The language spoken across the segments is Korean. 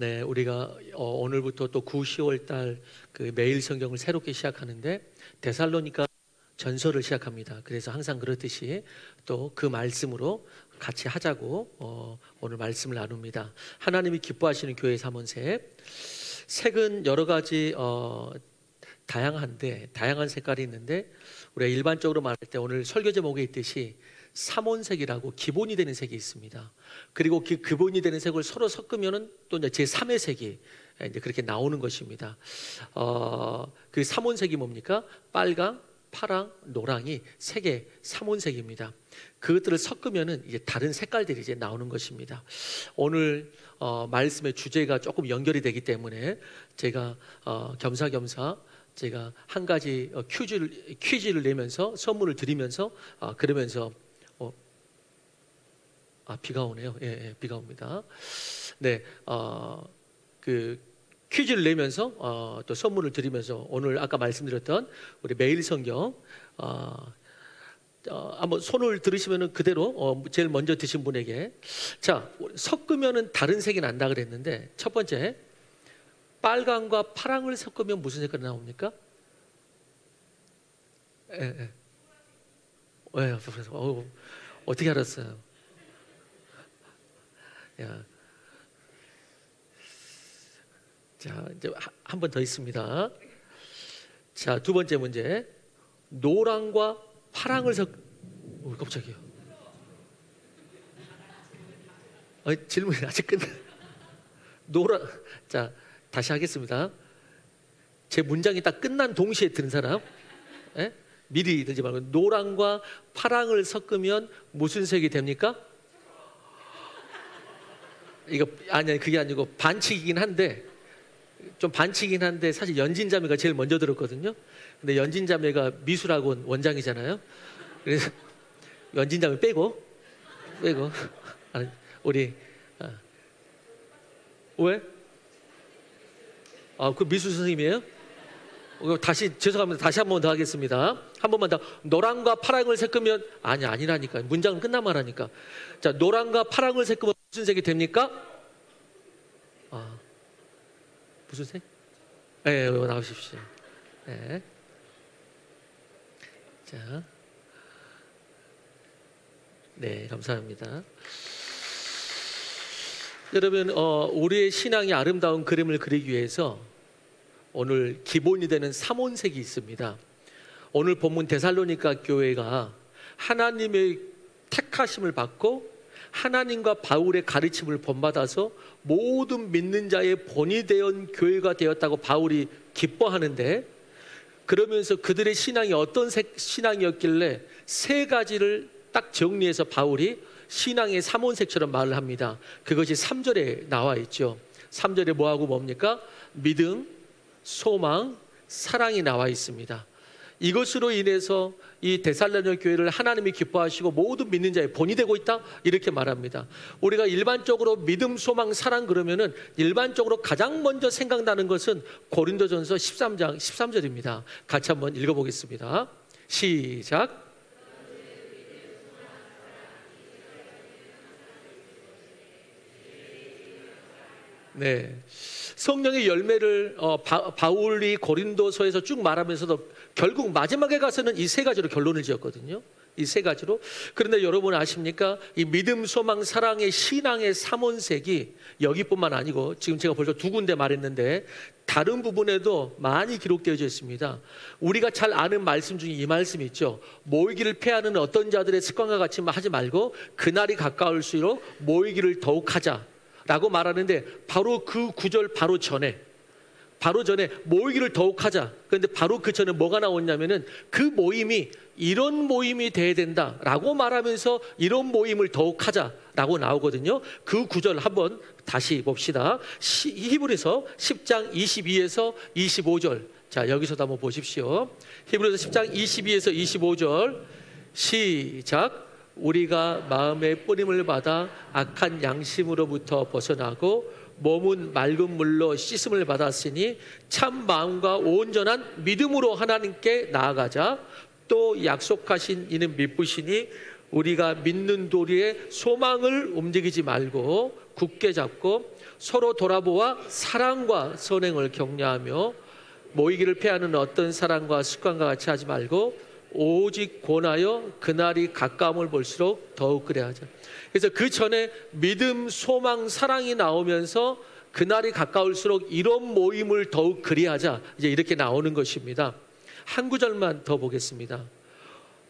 네, 우리가 오늘부터 또 9, 10월 달 그 매일 성경을 새롭게 시작하는데 데살로니가 전서를 시작합니다. 그래서 항상 그렇듯이 또 그 말씀으로 같이 하자고 오늘 말씀을 나눕니다. 하나님이 기뻐하시는 교회 삼원색. 색은 여러 가지 다양한 색깔이 있는데 우리가 일반적으로 말할 때 오늘 설교 제목에 있듯이 삼원색이라고 기본이 되는 색이 있습니다. 그리고 그 기본이 되는 색을 서로 섞으면은 또 이제 제3의 색이 이제 그렇게 나오는 것입니다. 그 삼원색이 뭡니까? 빨강, 파랑, 노랑이 색의 삼원색입니다. 그것들을 섞으면은 이제 다른 색깔들이 이제 나오는 것입니다. 오늘 말씀의 주제가 조금 연결이 되기 때문에 제가 겸사겸사 제가 한 가지 퀴즈를 내면서 선물을 드리면서 그러면서 비가 오네요. 예, 비가 옵니다. 네, 그 퀴즈를 내면서 또 선물을 드리면서 오늘 아까 말씀드렸던 우리 매일 성경 한번 손을 들으시면은 그대로 제일 먼저 드신 분에게 자 섞으면은 다른 색이 난다 그랬는데 첫 번째 빨강과 파랑을 섞으면 무슨 색깔이 나옵니까? 예. 어떻게 알았어요? 야. 자, 이제 한 번 더 있습니다. 자, 두 번째 문제. 노랑과 파랑을 깜짝이야. 질문이 아직 자, 다시 하겠습니다. 제 문장이 딱 끝난 동시에 드는 사람, 예? 미리 들지 말고 노랑과 파랑을 섞으면 무슨 색이 됩니까? 이거 아니 그게 아니고 반칙이긴 한데 사실 연진자매가 제일 먼저 들었거든요. 근데 연진자매가 미술학원 원장이잖아요. 그래서 연진자매 빼고 우리 왜? 그 미술 선생님이에요? 다시 죄송합니다. 다시 한 번 더 하겠습니다. 한 번만 더. 노랑과 파랑을 섞으면 아니라니까. 문장은 끝나면 하니까. 자, 노랑과 파랑을 섞으면 무슨 색이 됩니까? 무슨 색? 네, 나오십시오. 네. 자, 네, 감사합니다. 여러분, 우리의 신앙이 아름다운 그림을 그리기 위해서 오늘 기본이 되는 삼원색이 있습니다. 오늘 본문 데살로니가 교회가 하나님의 택하심을 받고 하나님과 바울의 가르침을 본받아서 모든 믿는 자의 본이 된 교회가 되었다고 바울이 기뻐하는데 그러면서 그들의 신앙이 어떤 신앙이었길래 세 가지를 딱 정리해서 바울이 신앙의 삼원색처럼 말을 합니다. 그것이 3절에 나와 있죠. 3절에 뭐하고 뭡니까? 믿음, 소망, 사랑이 나와 있습니다. 이것으로 인해서 이 데살로니가 교회를 하나님이 기뻐하시고 모든 믿는 자의 본이 되고 있다 이렇게 말합니다. 우리가 일반적으로 믿음, 소망, 사랑 그러면은 일반적으로 가장 먼저 생각나는 것은 고린도전서 13장 13절입니다. 같이 한번 읽어보겠습니다. 시작. 네, 성령의 열매를 바울이 고린도서에서 쭉 말하면서도 결국 마지막에 가서는 이 세 가지로 결론을 지었거든요. 이 세 가지로. 그런데 여러분 아십니까? 이 믿음, 소망, 사랑의 신앙의 삼원색이 여기뿐만 아니고 지금 제가 벌써 두 군데 말했는데 다른 부분에도 많이 기록되어져 있습니다. 우리가 잘 아는 말씀 중에 이 말씀이 있죠. 모이기를 패하는 어떤 자들의 습관과 같이 하지 말고 그날이 가까울수록 모이기를 더욱 하자 라고 말하는데 바로 그 구절 바로 전에 모이기를 더욱 하자. 그런데 바로 그 전에 뭐가 나왔냐면은 그 모임이 이런 모임이 돼야 된다라고 말하면서 이런 모임을 더욱 하자라고 나오거든요. 그 구절 한번 다시 봅시다. 히브리서 10장 22에서 25절. 자, 여기서도 한번 보십시오. 히브리서 10장 22에서 25절 시작. 우리가 마음의 뿌림을 받아 악한 양심으로부터 벗어나고 몸은 맑은 물로 씻음을 받았으니 참 마음과 온전한 믿음으로 하나님께 나아가자. 또 약속하신 이는 미쁘시니 우리가 믿는 도리에 소망을 움직이지 말고 굳게 잡고 서로 돌아보아 사랑과 선행을 격려하며 모이기를 피하는 어떤 사랑과 습관과 같이 하지 말고 오직 권하여 그날이 가까움을 볼수록 더욱 그래하자. 그래서 그 전에 믿음, 소망, 사랑이 나오면서 그날이 가까울수록 이런 모임을 더욱 그리하자, 이제 이렇게 나오는 것입니다. 한 구절만 더 보겠습니다.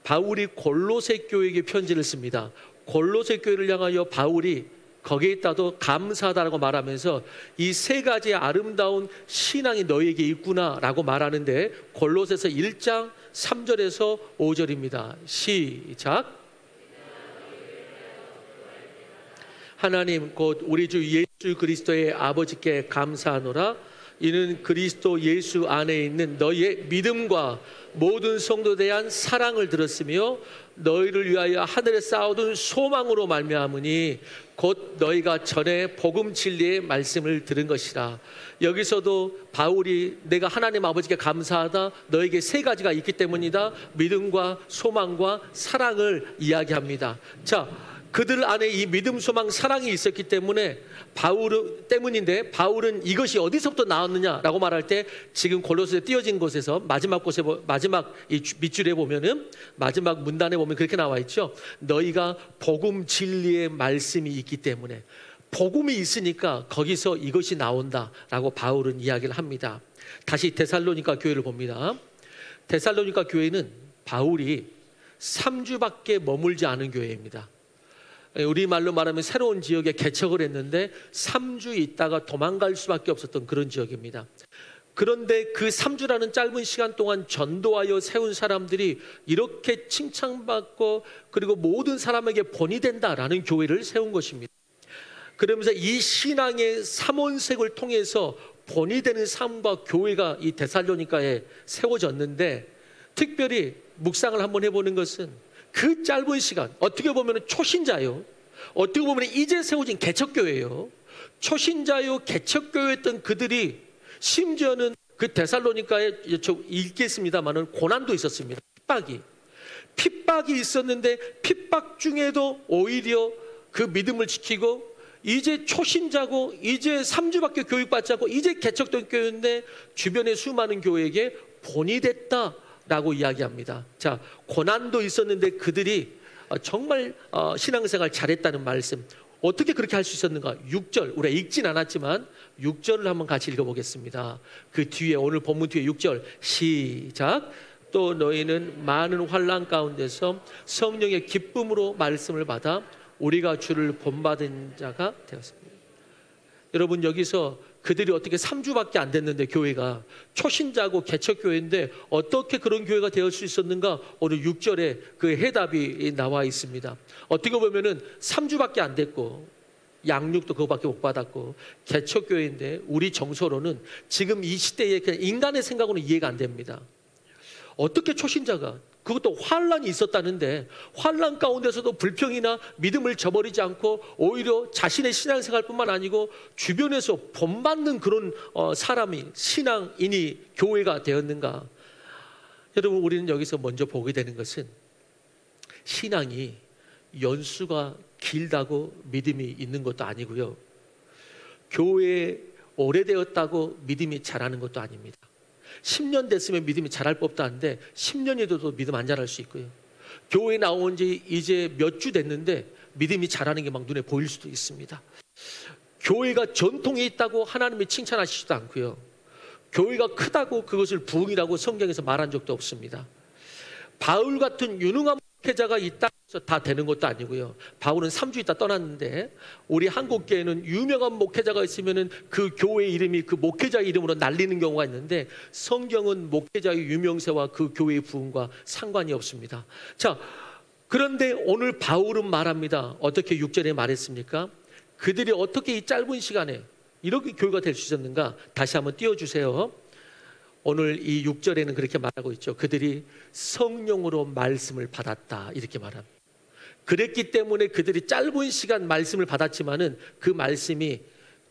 바울이 골로새 교회에게 편지를 씁니다. 골로새 교회를 향하여 바울이 거기에 있다도 감사하다라고 말하면서 이 세 가지의 아름다운 신앙이 너에게 있구나라고 말하는데, 골로새서 1장 3절에서 5절입니다. 시작. 하나님 곧 우리 주 예수 그리스도의 아버지께 감사하노라. 이는 그리스도 예수 안에 있는 너희의 믿음과 모든 성도에 대한 사랑을 들었으며 너희를 위하여 하늘에 쌓아둔 소망으로 말미암으니 곧 너희가 전에 복음 진리의 말씀을 들은 것이라. 여기서도 바울이 내가 하나님 아버지께 감사하다, 너에게 세 가지가 있기 때문이다. 믿음과 소망과 사랑을 이야기합니다. 자, 그들 안에 이 믿음, 소망, 사랑이 있었기 때문에 때문인데 바울은 이것이 어디서부터 나왔느냐라고 말할 때 지금 골로새에 띄어진 곳에서 마지막 이 밑줄에 보면은 마지막 문단에 보면 그렇게 나와 있죠. 너희가 복음 진리의 말씀이 있기 때문에, 복음이 있으니까 거기서 이것이 나온다라고 바울은 이야기를 합니다. 다시 데살로니가 교회를 봅니다. 데살로니가 교회는 바울이 3주밖에 머물지 않은 교회입니다. 우리말로 말하면 새로운 지역에 개척을 했는데 3주 있다가 도망갈 수밖에 없었던 그런 지역입니다. 그런데 그 3주라는 짧은 시간 동안 전도하여 세운 사람들이 이렇게 칭찬받고 그리고 모든 사람에게 본이 된다라는 교회를 세운 것입니다. 그러면서 이 신앙의 삼원색을 통해서 본이 되는 삶과 교회가 이 데살로니가에 세워졌는데, 특별히 묵상을 한번 해보는 것은 그 짧은 시간, 어떻게 보면 초신자요, 어떻게 보면 이제 세워진 개척교회예요. 초신자요 개척교회였던 그들이 심지어는 그 데살로니가에 읽겠습니다마는 고난도 있었습니다. 핍박이 있었는데 핍박 중에도 오히려 그 믿음을 지키고, 이제 초신자고 이제 3주밖에 교육받지 않고 이제 개척된 교회인데 주변의 수많은 교회에게 본이 됐다 라고 이야기합니다. 자, 고난도 있었는데 그들이 정말 신앙생활 잘했다는 말씀. 어떻게 그렇게 할 수 있었는가? 6절, 우리가 읽진 않았지만 6절을 한번 같이 읽어보겠습니다. 그 뒤에, 오늘 본문 뒤에 6절 시작. 또 너희는 많은 환난 가운데서 성령의 기쁨으로 말씀을 받아 우리가 주를 본받은 자가 되었습니다. 여러분, 여기서 그들이 어떻게 3주밖에 안 됐는데 교회가 초신자고 개척교회인데 어떻게 그런 교회가 될 수 있었는가? 오늘 6절에 그 해답이 나와 있습니다. 어떻게 보면은 3주밖에 안 됐고 양육도 그거밖에 못 받았고 개척교회인데, 우리 정서로는 지금 이 시대에 그냥 인간의 생각으로는 이해가 안 됩니다. 어떻게 초신자가, 그것도 환난이 있었다는데 환난 가운데서도 불평이나 믿음을 저버리지 않고 오히려 자신의 신앙생활뿐만 아니고 주변에서 본받는 그런 사람이, 신앙인이 교회가 되었는가? 여러분, 우리는 여기서 먼저 보게 되는 것은 신앙이 연수가 길다고 믿음이 있는 것도 아니고요, 교회에 오래되었다고 믿음이 자라는 것도 아닙니다. 10년 됐으면 믿음이 자랄 법도 한데 10년이 돼도 믿음 안 자랄 수 있고요, 교회에 나온 지 이제 몇 주 됐는데 믿음이 자라는 게 막 눈에 보일 수도 있습니다. 교회가 전통이 있다고 하나님이 칭찬하시지도 않고요, 교회가 크다고 그것을 부흥이라고 성경에서 말한 적도 없습니다. 바울 같은 유능한 목회자가 있다 해서 다 되는 것도 아니고요, 바울은 3주 있다 떠났는데 우리 한국교회는 유명한 목회자가 있으면 그 교회 이름이 그 목회자 이름으로 날리는 경우가 있는데, 성경은 목회자의 유명세와 그 교회의 부흥과 상관이 없습니다. 자, 그런데 오늘 바울은 말합니다. 어떻게 6절에 말했습니까? 그들이 어떻게 이 짧은 시간에 이렇게 교회가 될 수 있었는가? 다시 한번 띄워주세요. 오늘 이 6절에는 그렇게 말하고 있죠. 그들이 성령으로 말씀을 받았다, 이렇게 말합니다. 그랬기 때문에 그들이 짧은 시간 말씀을 받았지만은 그 말씀이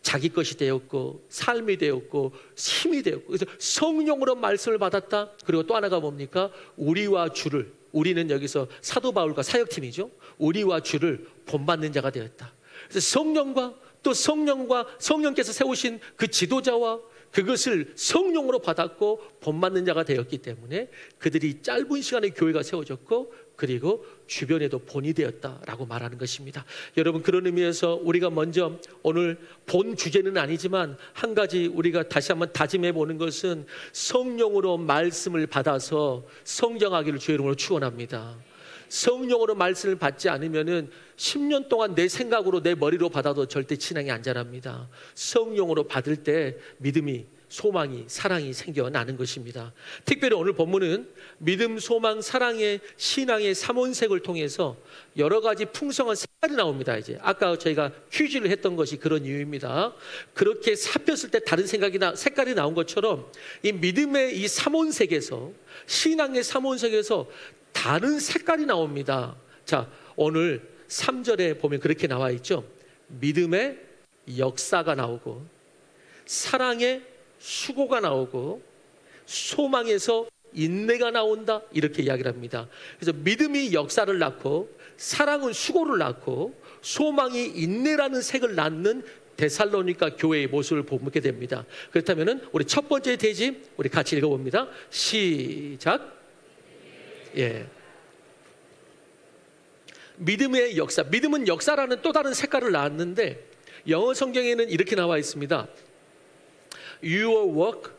자기 것이 되었고 삶이 되었고 힘이 되었고, 그래서 성령으로 말씀을 받았다. 그리고 또 하나가 뭡니까? 우리와 주를, 우리는 여기서 사도 바울과 사역팀이죠. 우리와 주를 본받는 자가 되었다. 그래서 성령과 또 성령께서 세우신 그 지도자와 그것을 성령으로 받았고 본받는 자가 되었기 때문에 그들이 짧은 시간에 교회가 세워졌고 그리고 주변에도 본이 되었다라고 말하는 것입니다. 여러분, 그런 의미에서 우리가 먼저 오늘 본 주제는 아니지만 한 가지 우리가 다시 한번 다짐해 보는 것은 성령으로 말씀을 받아서 성장하기를 주의 이름으로 축원합니다. 성령으로 말씀을 받지 않으면은 10년 동안 내 생각으로 내 머리로 받아도 절대 신앙이 안 자랍니다. 성령으로 받을 때 믿음이, 소망이, 사랑이 생겨나는 것입니다. 특별히 오늘 본문은 믿음, 소망, 사랑의 신앙의 삼원색을 통해서 여러 가지 풍성한 색깔이 나옵니다. 이제 아까 저희가 퀴즈를 했던 것이 그런 이유입니다. 그렇게 삽혔을 때 다른 색깔이 나온 것처럼 이 믿음의 이 삼원색에서, 신앙의 삼원색에서 다른 색깔이 나옵니다. 자, 오늘 3절에 보면 그렇게 나와 있죠. 믿음의 역사가 나오고, 사랑의 수고가 나오고, 소망에서 인내가 나온다, 이렇게 이야기를 합니다. 그래서 믿음이 역사를 낳고, 사랑은 수고를 낳고, 소망이 인내라는 색을 낳는 데살로니가 교회의 모습을 보게 됩니다. 그렇다면 우리 첫 번째 대집 우리 같이 읽어봅니다. 시작. 예. 믿음의 역사, 믿음은 역사라는 또 다른 색깔을 낳았는데 영어 성경에는 이렇게 나와 있습니다. Your work,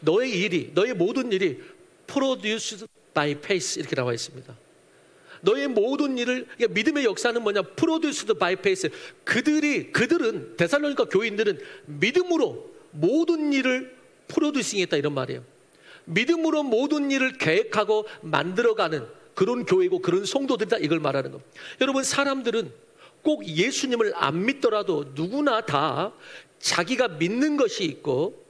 너의 일이, 너의 모든 일이 produced by faith, 이렇게 나와 있습니다. 너의 모든 일을, 그러니까 믿음의 역사는 뭐냐? produced by faith. 그들은 데살로니가 교인들은 믿음으로 모든 일을 프로듀싱했다, 이런 말이에요. 믿음으로 모든 일을 계획하고 만들어가는 그런 교회고 그런 성도들이다, 이걸 말하는 겁니다. 여러분, 사람들은 꼭 예수님을 안 믿더라도 누구나 다 자기가 믿는 것이 있고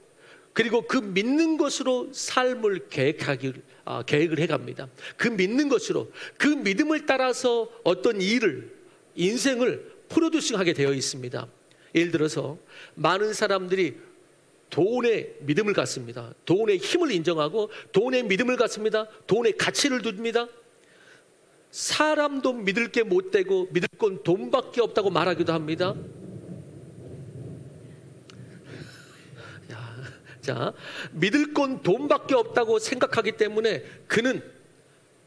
그리고 그 믿는 것으로 삶을 계획을 해갑니다. 그 믿는 것으로, 그 믿음을 따라서 어떤 일을, 인생을 프로듀싱하게 되어 있습니다. 예를 들어서 많은 사람들이 돈에 믿음을 갖습니다. 돈의 힘을 인정하고 돈에 믿음을 갖습니다. 돈에 가치를 둡니다. 사람도 믿을 게 못 되고 믿을 건 돈밖에 없다고 말하기도 합니다. 자, 믿을 건 돈밖에 없다고 생각하기 때문에 그는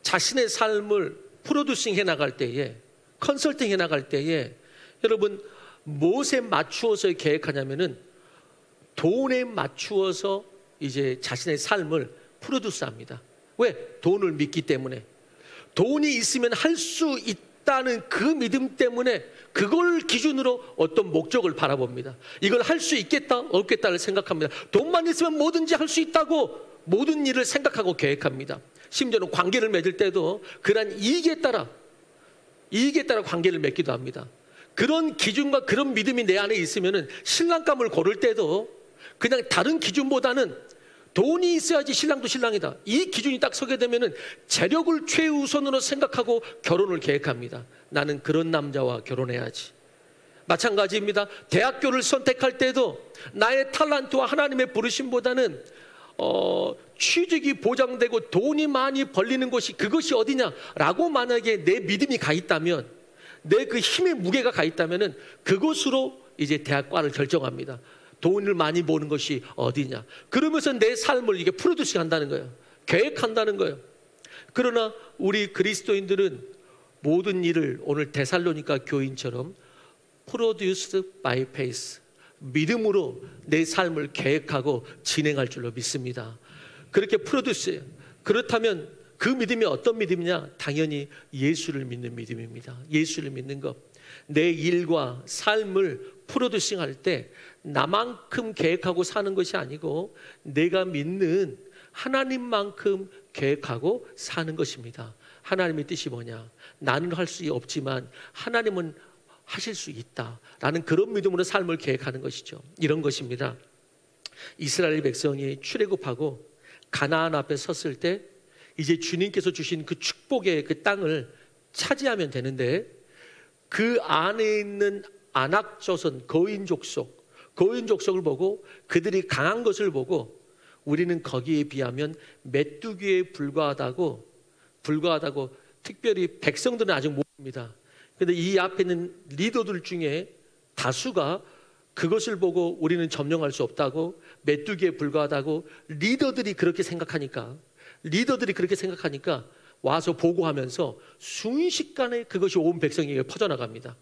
자신의 삶을 프로듀싱 해나갈 때에, 컨설팅 해나갈 때에 여러분 무엇에 맞추어서 계획하냐면은 돈에 맞추어서 이제 자신의 삶을 프로듀스합니다. 왜? 돈을 믿기 때문에. 돈이 있으면 할 수 있다는 그 믿음 때문에 그걸 기준으로 어떤 목적을 바라봅니다. 이걸 할 수 있겠다, 없겠다를 생각합니다. 돈만 있으면 뭐든지 할 수 있다고 모든 일을 생각하고 계획합니다. 심지어는 관계를 맺을 때도 그러한 이익에 따라 관계를 맺기도 합니다. 그런 기준과 그런 믿음이 내 안에 있으면은 신랑감을 고를 때도 그냥 다른 기준보다는 돈이 있어야지 신랑도 신랑이다, 이 기준이 딱 서게 되면은 재력을 최우선으로 생각하고 결혼을 계획합니다. 나는 그런 남자와 결혼해야지. 마찬가지입니다. 대학교를 선택할 때도 나의 탤런트와 하나님의 부르심보다는 취직이 보장되고 돈이 많이 벌리는 곳이, 그것이 어디냐라고 만약에 내 믿음이 가 있다면, 내 그 힘의 무게가 가 있다면은 그곳으로 이제 대학과를 결정합니다. 돈을 많이 버는 것이 어디냐. 그러면서 내 삶을 이게 프로듀싱 한다는 거예요. 계획한다는 거예요. 그러나 우리 그리스도인들은 모든 일을 오늘 데살로니가 교인처럼 produced by faith, 믿음으로 내 삶을 계획하고 진행할 줄로 믿습니다. 그렇게 프로듀스해요. 그렇다면 그 믿음이 어떤 믿음이냐? 당연히 예수를 믿는 믿음입니다. 예수를 믿는 것. 내 일과 삶을 프로듀싱 할 때 나만큼 계획하고 사는 것이 아니고 내가 믿는 하나님만큼 계획하고 사는 것입니다. 하나님의 뜻이 뭐냐? 나는 할 수 없지만 하나님은 하실 수 있다라는 그런 믿음으로 삶을 계획하는 것이죠. 이런 것입니다. 이스라엘 백성이 출애굽하고 가나안 앞에 섰을 때 이제 주님께서 주신 그 축복의 그 땅을 차지하면 되는데, 그 안에 있는 안악조선 거인 족속을 보고 그들이 강한 것을 보고 우리는 거기에 비하면 메뚜기에 불과하다고 특별히 백성들은 아직 모릅니다. 그런데 이 앞에 있는 리더들 중에 다수가 그것을 보고 우리는 점령할 수 없다고, 메뚜기에 불과하다고 리더들이 그렇게 생각하니까 와서 보고하면서 순식간에 그것이 온 백성에게 퍼져나갑니다.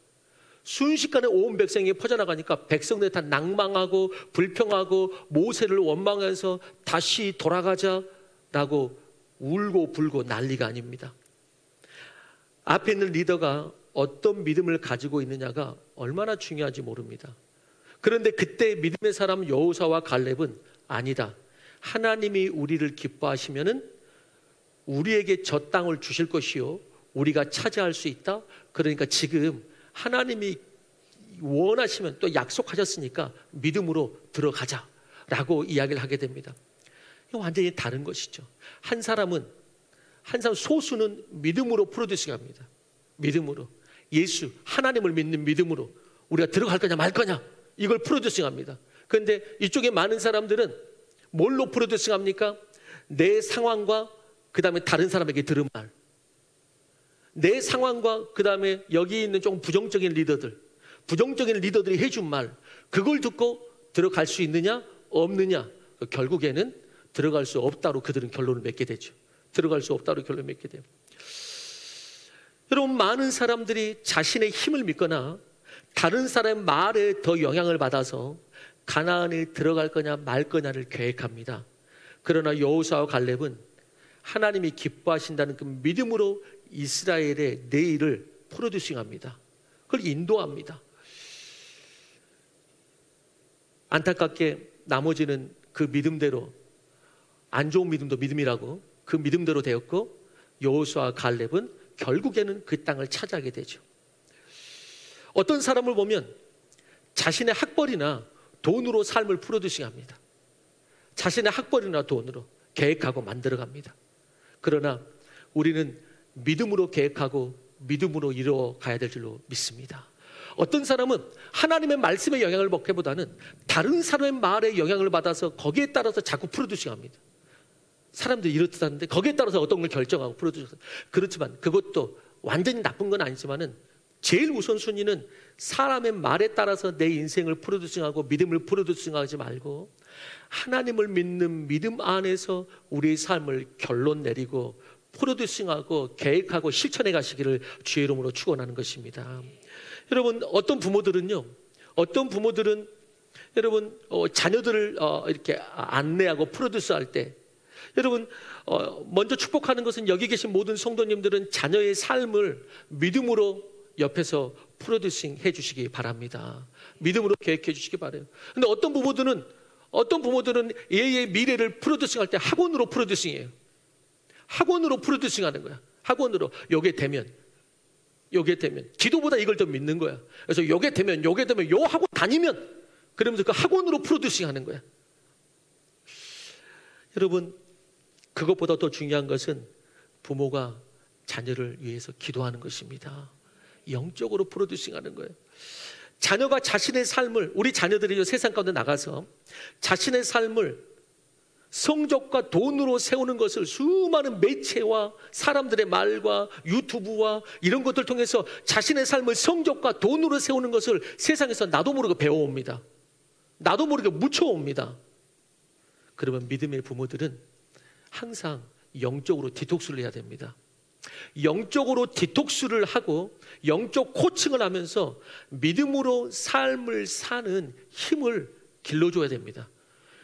순식간에 온 백성에게 퍼져나가니까 백성들이 다 낭망하고 불평하고 모세를 원망해서 다시 돌아가자라고 울고 불고 난리가 아닙니다. 앞에 있는 리더가 어떤 믿음을 가지고 있느냐가 얼마나 중요한지 모릅니다. 그런데 그때 믿음의 사람 여호수아와 갈렙은 아니다, 하나님이 우리를 기뻐하시면은 우리에게 저 땅을 주실 것이요 우리가 차지할 수 있다. 그러니까 지금 하나님이 원하시면 또 약속하셨으니까 믿음으로 들어가자라고 이야기를 하게 됩니다. 이거 완전히 다른 것이죠. 한 사람 소수는 믿음으로 프로듀싱합니다. 믿음으로 예수 하나님을 믿는 믿음으로 우리가 들어갈 거냐 말 거냐 이걸 프로듀싱합니다. 그런데 이쪽에 많은 사람들은 뭘로 프로듀싱합니까? 내 상황과 그 다음에 다른 사람에게 들은 말, 내 상황과 그 다음에 여기 있는 좀 부정적인 리더들이 해준 말, 그걸 듣고 들어갈 수 있느냐 없느냐, 결국에는 들어갈 수 없다로 그들은 결론을 맺게 되죠. 들어갈 수 없다로 결론을 맺게 돼요. 여러분, 많은 사람들이 자신의 힘을 믿거나 다른 사람의 말에 더 영향을 받아서 가나안에 들어갈 거냐 말 거냐를 계획합니다. 그러나 여호수아와 갈렙은 하나님이 기뻐하신다는 그 믿음으로 이스라엘의 내일을 프로듀싱합니다. 그걸 인도합니다. 안타깝게 나머지는 그 믿음대로, 안 좋은 믿음도 믿음이라고 그 믿음대로 되었고, 여호수아와 갈렙은 결국에는 그 땅을 차지하게 되죠. 어떤 사람을 보면 자신의 학벌이나 돈으로 삶을 프로듀싱합니다. 자신의 학벌이나 돈으로 계획하고 만들어갑니다. 그러나 우리는 믿음으로 계획하고 믿음으로 이루어가야 될 줄로 믿습니다. 어떤 사람은 하나님의 말씀에 영향을 받기보다는 다른 사람의 말에 영향을 받아서 거기에 따라서 자꾸 프로듀싱합니다. 사람들이 이렇다는데 거기에 따라서 어떤 걸 결정하고 프로듀싱. 그렇지만 그것도 완전히 나쁜 건 아니지만은 제일 우선순위는 사람의 말에 따라서 내 인생을 프로듀싱하고 믿음을 프로듀싱하지 말고 하나님을 믿는 믿음 안에서 우리의 삶을 결론 내리고 프로듀싱하고 계획하고 실천해 가시기를 주의 이름으로 축원하는 것입니다. 여러분, 어떤 부모들은 여러분 자녀들을 이렇게 안내하고 프로듀스할 때, 여러분 먼저 축복하는 것은 여기 계신 모든 성도님들은 자녀의 삶을 믿음으로 옆에서 프로듀싱 해주시기 바랍니다. 믿음으로 계획해 주시기 바라요. 근데 어떤 부모들은 얘의 미래를 프로듀싱할 때 학원으로 프로듀싱해요. 학원으로 프로듀싱하는 거야. 학원으로 요게 되면 기도보다 이걸 더 믿는 거야. 그래서 요게 되면 요 학원 다니면, 그러면서 그 학원으로 프로듀싱하는 거야. 여러분, 그것보다 더 중요한 것은 부모가 자녀를 위해서 기도하는 것입니다. 영적으로 프로듀싱하는 거예요. 자녀가 자신의 삶을, 우리 자녀들이 세상 가운데 나가서 자신의 삶을 성적과 돈으로 세우는 것을 수많은 매체와 사람들의 말과 유튜브와 이런 것들 통해서 자신의 삶을 성적과 돈으로 세우는 것을 세상에서 나도 모르게 배워옵니다. 나도 모르게 묻혀옵니다. 그러면 믿음의 부모들은 항상 영적으로 디톡스를 해야 됩니다. 영적으로 디톡스를 하고 영적 코칭을 하면서 믿음으로 삶을 사는 힘을 길러줘야 됩니다.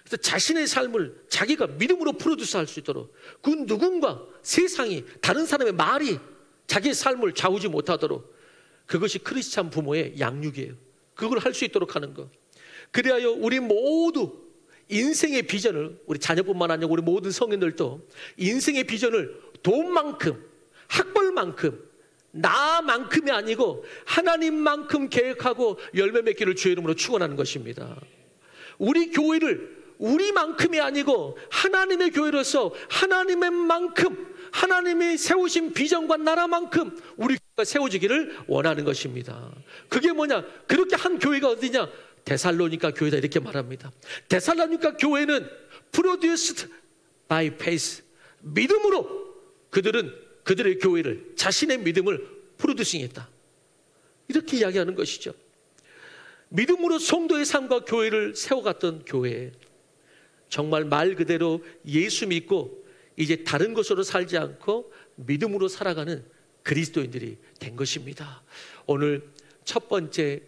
그래서 자신의 삶을 자기가 믿음으로 프로듀스할 수 있도록, 그 누군가, 세상이, 다른 사람의 말이 자기의 삶을 좌우지 못하도록, 그것이 크리스찬 부모의 양육이에요. 그걸 할 수 있도록 하는 것. 그래야 우리 모두 인생의 비전을, 우리 자녀뿐만 아니라 우리 모든 성인들도 인생의 비전을 돈만큼, 학벌만큼, 나만큼이 아니고 하나님만큼 계획하고 열매 맺기를 주의 이름으로 축원하는 것입니다. 우리 교회를 우리만큼이 아니고 하나님의 교회로서 하나님의 만큼, 하나님이 세우신 비전과 나라만큼 우리 교회가 세워지기를 원하는 것입니다. 그게 뭐냐? 그렇게 한 교회가 어디냐? 데살로니가 교회다, 이렇게 말합니다. 데살로니가 교회는 produced by faith, 믿음으로 그들은 그들의 교회를, 자신의 믿음을 프로듀싱했다. 이렇게 이야기하는 것이죠. 믿음으로 성도의 삶과 교회를 세워갔던 교회, 정말 말 그대로 예수 믿고 이제 다른 것으로 살지 않고 믿음으로 살아가는 그리스도인들이 된 것입니다. 오늘 첫 번째,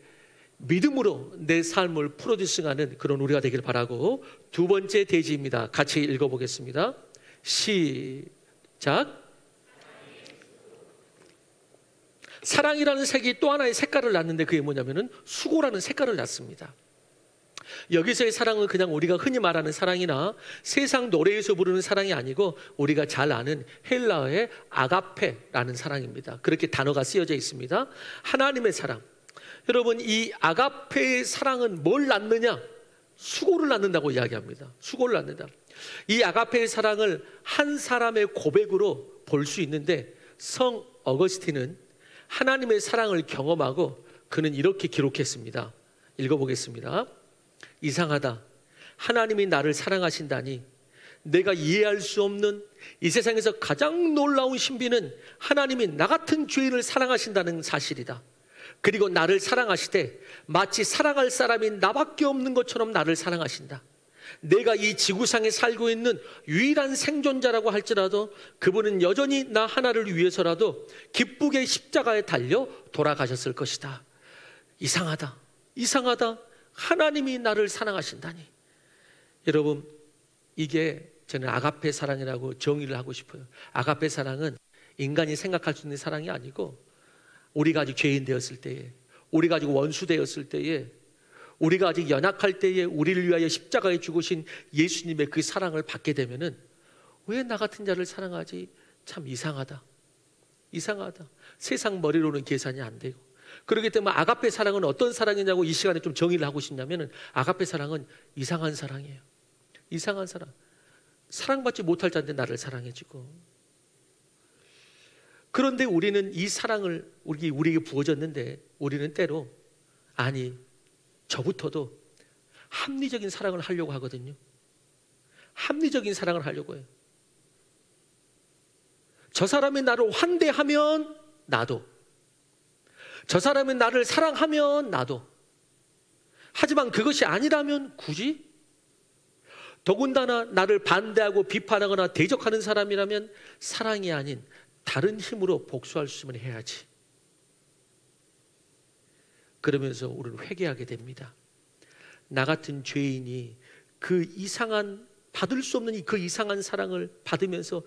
믿음으로 내 삶을 프로듀싱하는 그런 우리가 되길 바라고, 두 번째 대지입니다. 같이 읽어보겠습니다. 시작. 사랑이라는 색이 또 하나의 색깔을 낳는데 그게 뭐냐면은 수고라는 색깔을 낳습니다. 여기서의 사랑은 그냥 우리가 흔히 말하는 사랑이나 세상 노래에서 부르는 사랑이 아니고 우리가 잘 아는 헬라어의 아가페라는 사랑입니다. 그렇게 단어가 쓰여져 있습니다. 하나님의 사랑. 여러분, 이 아가페의 사랑은 뭘 낳느냐? 수고를 낳는다고 이야기합니다. 수고를 낳는다. 이 아가페의 사랑을 한 사람의 고백으로 볼 수 있는데, 성 어거스틴은 하나님의 사랑을 경험하고 그는 이렇게 기록했습니다. 읽어보겠습니다. 이상하다. 하나님이 나를 사랑하신다니. 내가 이해할 수 없는 이 세상에서 가장 놀라운 신비는 하나님이 나 같은 죄인을 사랑하신다는 사실이다. 그리고 나를 사랑하시되 마치 사랑할 사람이 나밖에 없는 것처럼 나를 사랑하신다. 내가 이 지구상에 살고 있는 유일한 생존자라고 할지라도 그분은 여전히 나 하나를 위해서라도 기쁘게 십자가에 달려 돌아가셨을 것이다. 이상하다. 이상하다. 하나님이 나를 사랑하신다니. 여러분, 이게 저는 아가페 사랑이라고 정의를 하고 싶어요. 아가페 사랑은 인간이 생각할 수 있는 사랑이 아니고, 우리가 아직 죄인 되었을 때에, 우리가 아직 원수 되었을 때에, 우리가 아직 연약할 때에 우리를 위하여 십자가에 죽으신 예수님의 그 사랑을 받게 되면은, 왜 나 같은 자를 사랑하지? 참 이상하다. 이상하다. 세상 머리로는 계산이 안 되고. 그렇기 때문에 아가페 사랑은 어떤 사랑이냐고 이 시간에 좀 정의를 하고 싶냐면은, 아가페 사랑은 이상한 사랑이에요. 이상한 사랑. 사랑받지 못할 자인데 나를 사랑해주고. 그런데 우리는 이 사랑을 우리에게 부어졌는데, 우리는 때로, 아니 저부터도 합리적인 사랑을 하려고 하거든요. 합리적인 사랑을 하려고 해요. 저 사람이 나를 환대하면 나도, 저 사람이 나를 사랑하면 나도. 하지만 그것이 아니라면 굳이? 더군다나 나를 반대하고 비판하거나 대적하는 사람이라면 사랑이 아닌 다른 힘으로 복수할 수 있으면 해야지. 그러면서 우리는 회개하게 됩니다. 나 같은 죄인이 그 이상한, 받을 수 없는 그 이상한 사랑을 받으면서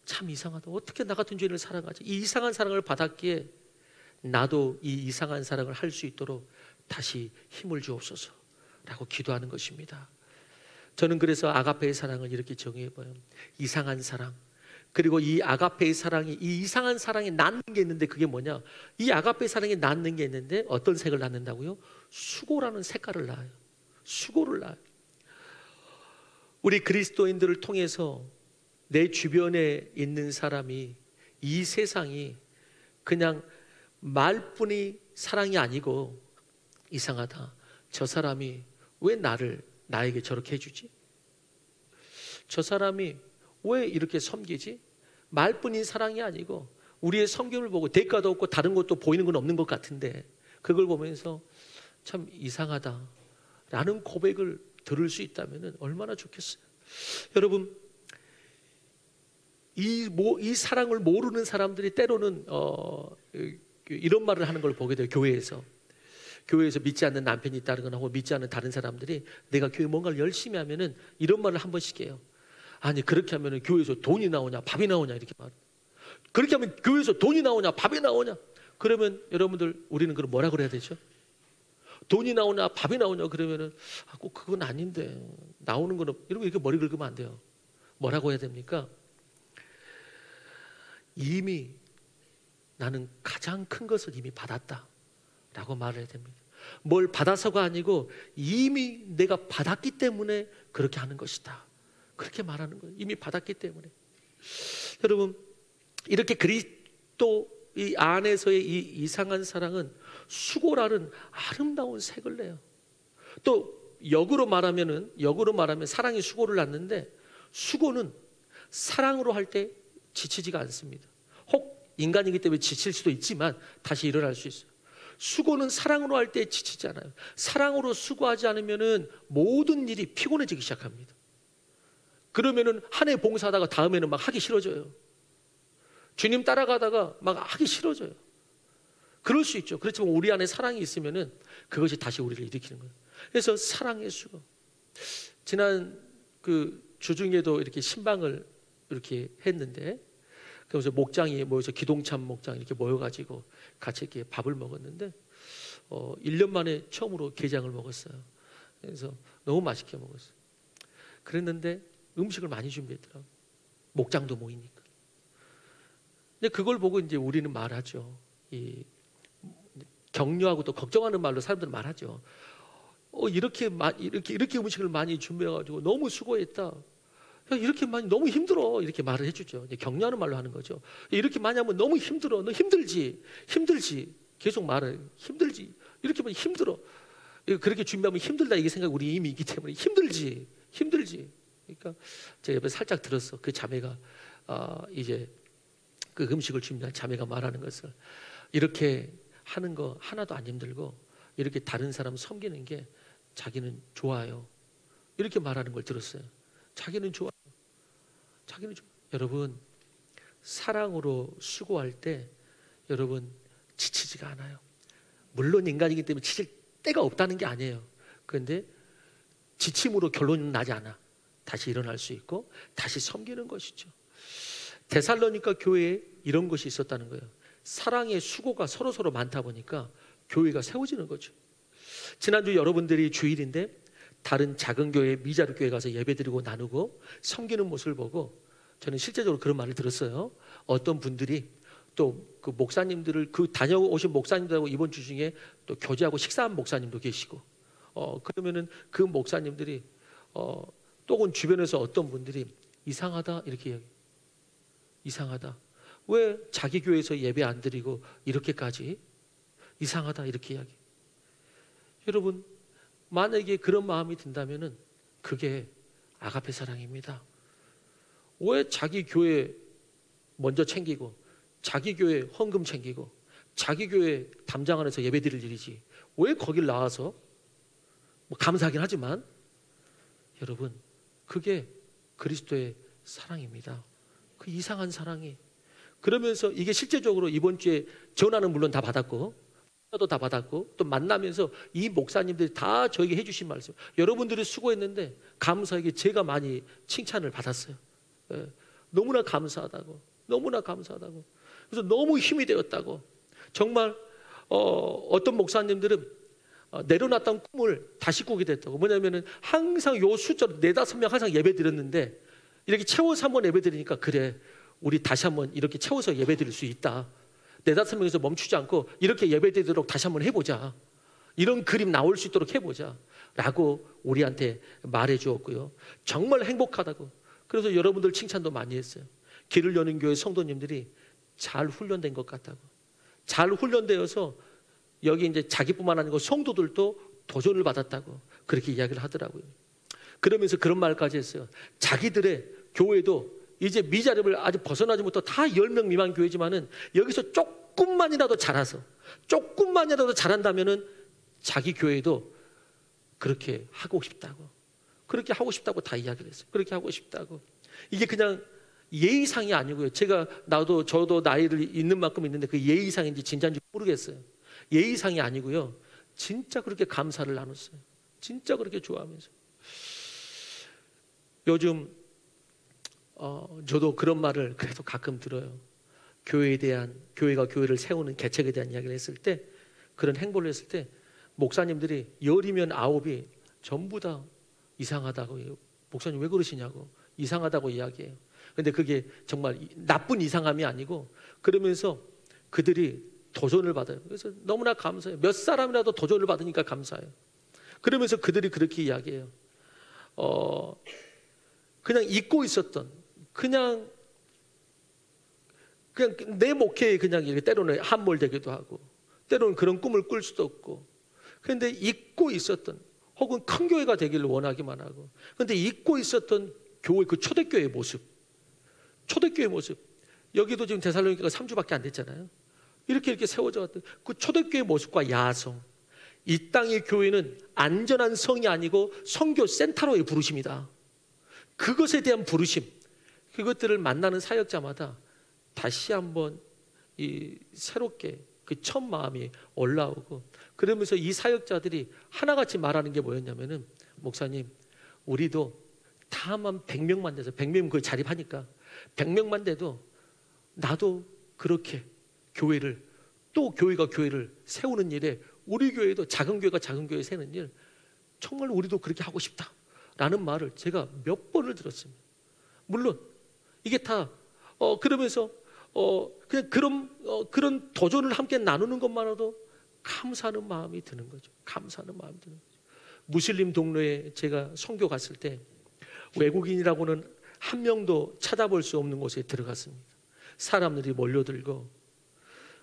참 이상하다. 어떻게 나 같은 죄인을 사랑하지? 이 이상한 사랑을 받았기에 나도 이 이상한 사랑을 할 수 있도록 다시 힘을 주옵소서라고 기도하는 것입니다. 저는 그래서 아가페의 사랑을 이렇게 정의해봐요. 이상한 사랑. 그리고 이 아가페의 사랑이, 이 이상한 사랑이 낳는 게 있는데, 그게 뭐냐? 이 아가페의 사랑이 낳는 게 있는데 어떤 색을 낳는다고요? 수고라는 색깔을 낳아요. 수고를 낳아요. 우리 그리스도인들을 통해서 내 주변에 있는 사람이, 이 세상이 그냥 말뿐이 사랑이 아니고, 이상하다. 저 사람이 왜 나에게 저렇게 해주지? 저 사람이 왜 이렇게 섬기지? 말뿐인 사랑이 아니고 우리의 성경을 보고 대가도 없고 다른 것도 보이는 건 없는 것 같은데, 그걸 보면서 참 이상하다 라는 고백을 들을 수 있다면 얼마나 좋겠어요. 여러분, 이 사랑을 모르는 사람들이 때로는 이런 말을 하는 걸 보게 돼요. 교회에서 믿지 않는 남편이 있다거나 혹은 믿지 않는 다른 사람들이 내가 교회 뭔가를 열심히 하면은 이런 말을 한 번씩 해요. 아니 그렇게 하면은 교회에서 돈이 나오냐 밥이 나오냐 이렇게 말. 그렇게 하면 교회에서 돈이 나오냐 밥이 나오냐. 그러면 여러분들, 우리는 그럼 뭐라 그래야 되죠? 돈이 나오냐 밥이 나오냐 그러면은 꼭 그건 아닌데, 나오는 거는, 이러면 이렇게 머리 긁으면 안 돼요. 뭐라고 해야 됩니까? 이미 나는 가장 큰 것을 이미 받았다 라고 말을 해야 됩니다. 뭘 받아서가 아니고 이미 내가 받았기 때문에 그렇게 하는 것이다, 그렇게 말하는 거예요. 이미 받았기 때문에. 여러분, 이렇게 그리스도 이 안에서의 이 이상한 사랑은 수고라는 아름다운 색을 내요. 또 역으로 말하면 사랑이 수고를 낳는데, 수고는 사랑으로 할 때 지치지가 않습니다. 인간이기 때문에 지칠 수도 있지만 다시 일어날 수 있어요. 수고는 사랑으로 할 때 지치지 않아요. 사랑으로 수고하지 않으면은 모든 일이 피곤해지기 시작합니다. 그러면은 한 해 봉사하다가 다음에는 막 하기 싫어져요. 주님 따라가다가 막 하기 싫어져요. 그럴 수 있죠. 그렇지만 우리 안에 사랑이 있으면은 그것이 다시 우리를 일으키는 거예요. 그래서 사랑의 수고. 지난 그 주중에도 이렇게 신방을 이렇게 했는데, 그래서 목장이 모여서 기동참 목장 이렇게 모여가지고 같이 이렇게 밥을 먹었는데 1년 만에 처음으로 게장을 먹었어요. 그래서 너무 맛있게 먹었어요. 그랬는데 음식을 많이 준비했더라고요. 목장도 모이니까. 근데 그걸 보고 이제 우리는 말하죠. 이 격려하고 또 걱정하는 말로 사람들은 말하죠. 이렇게 음식을 많이 준비해가지고 너무 수고했다. 야, 이렇게 많이 너무 힘들어. 이렇게 말을 해주죠. 격려하는 말로 하는 거죠. 이렇게 많이 하면 너무 힘들어. 너 힘들지. 계속 말을 힘들지. 이렇게 하면 힘들어. 그렇게 준비하면 힘들다 이게 생각이 우리 이미 있기 때문에 힘들지. 그러니까 제가 옆에 살짝 들었어. 그 자매가 이제 그 음식을 준비한 자매가 말하는 것을, 이렇게 하는 거 하나도 안 힘들고 이렇게 다른 사람 섬기는 게 자기는 좋아요. 이렇게 말하는 걸 들었어요. 자기는 좋아요. 여러분, 사랑으로 수고할 때 여러분 지치지가 않아요. 물론 인간이기 때문에 지칠 때가 없다는 게 아니에요. 그런데 지침으로 결론은 나지 않아. 다시 일어날 수 있고 다시 섬기는 것이죠. 데살로니가 교회에 이런 것이 있었다는 거예요. 사랑의 수고가 서로 많다 보니까 교회가 세워지는 거죠. 지난주 여러분들이 주일인데 다른 작은 교회, 미자루 교회 가서 예배드리고 나누고 섬기는 모습을 보고 저는 실제적으로 그런 말을 들었어요. 어떤 분들이 또 그 목사님들을, 그 다녀오신 목사님들하고 이번 주 중에 또 교제하고 식사한 목사님도 계시고, 그러면은 그 목사님들이 또는 주변에서 어떤 분들이 이상하다 이렇게 이야기. 이상하다. 왜 자기 교회에서 예배 안 드리고 이렇게까지 이상하다 이렇게 이야기. 여러분, 만약에 그런 마음이 든다면은 그게 아가페 사랑입니다. 왜 자기 교회 먼저 챙기고 자기 교회 헌금 챙기고 자기 교회 담장 안에서 예배 드릴 일이지 왜 거길 나와서 뭐 감사하긴 하지만 여러분, 그게 그리스도의 사랑입니다. 그 이상한 사랑이. 그러면서 이게 실제적으로 이번 주에 전화는 물론 다 받았고 도 다 받았고 또 만나면서 이 목사님들이 다 저에게 해주신 말씀, 여러분들이 수고했는데 감사하게 제가 많이 칭찬을 받았어요. 너무나 감사하다고. 그래서 너무 힘이 되었다고. 정말 어떤 목사님들은 내려놨던 꿈을 다시 꾸게 됐다고. 뭐냐면은 항상 요 숫자로 4-5명 항상 예배 드렸는데 이렇게 채워서 한번 예배 드리니까, 그래 우리 다시 한번 이렇게 채워서 예배 드릴 수 있다. 4-5명에서 멈추지 않고 이렇게 예배 드리도록 다시 한번 해보자. 이런 그림 나올 수 있도록 해보자 라고 우리한테 말해 주었고요. 정말 행복하다고. 그래서 여러분들 칭찬도 많이 했어요. 길을 여는 교회 성도님들이 잘 훈련된 것 같다고. 잘 훈련되어서 여기 이제 자기뿐만 아니고 성도들도 도전을 받았다고 그렇게 이야기를 하더라고요. 그러면서 그런 말까지 했어요. 자기들의 교회도 이제 미자립을 아직 벗어나지 못하고 다 10명 미만 교회지만은 여기서 조금만이라도 잘한다면은 자기 교회도 그렇게 하고 싶다고 다 이야기를 했어요. 그렇게 하고 싶다고. 이게 그냥 예의상이 아니고요. 저도 나이를 있는 만큼 있는데 그 예의상인지 진짜인지 모르겠어요. 예의상이 아니고요. 진짜 그렇게 감사를 나눴어요. 진짜 그렇게 좋아하면서. 요즘 저도 그런 말을 그래도 가끔 들어요. 교회가 교회를 세우는 개척에 대한 이야기를 했을 때, 그런 행보를 했을 때 목사님들이 10이면 9이 전부 다 이상하다고 해요. 목사님 왜 그러시냐고, 이상하다고 이야기해요. 근데 그게 정말 나쁜 이상함이 아니고, 그러면서 그들이 도전을 받아요. 그래서 너무나 감사해요. 몇 사람이라도 도전을 받으니까 감사해요. 그러면서 그들이 그렇게 이야기해요. 그냥 잊고 있었던, 그냥 내 목회에 그냥 이렇게 때로는 함몰되기도 하고, 때로는 그런 꿈을 꿀 수도 없고, 그런데 잊고 있었던, 혹은 큰 교회가 되기를 원하기만 하고, 그런데 잊고 있었던 교회, 그 초대교회의 모습, 여기도 지금 데살로니가가 3주밖에 안 됐잖아요. 이렇게 세워져 왔던 그 초대교회 모습과 야성, 이 땅의 교회는 안전한 성이 아니고 선교 센터로의 부르심이다. 그것에 대한 부르심, 그것들을 만나는 사역자마다 다시 한번 새롭게 그 첫 마음이 올라오고, 그러면서 이 사역자들이 하나같이 말하는 게 뭐였냐면은, 목사님, 우리도 다만 100명만 돼서 100명 그 자립하니까 100명만 돼도 나도 그렇게 교회를, 또 교회가 교회를 세우는 일에 우리 교회도 작은 교회가 작은 교회 세우는 일, 정말 우리도 그렇게 하고 싶다라는 말을 제가 몇 번을 들었습니다. 물론 이게 다 그러면서 그냥 그런 도전을 함께 나누는 것만으로도 감사하는 마음이 드는 거죠. 감사하는 마음이 드는 거죠. 무슬림 동네에 제가 선교 갔을 때 외국인이라고는 한 명도 찾아볼 수 없는 곳에 들어갔습니다. 사람들이 몰려들고,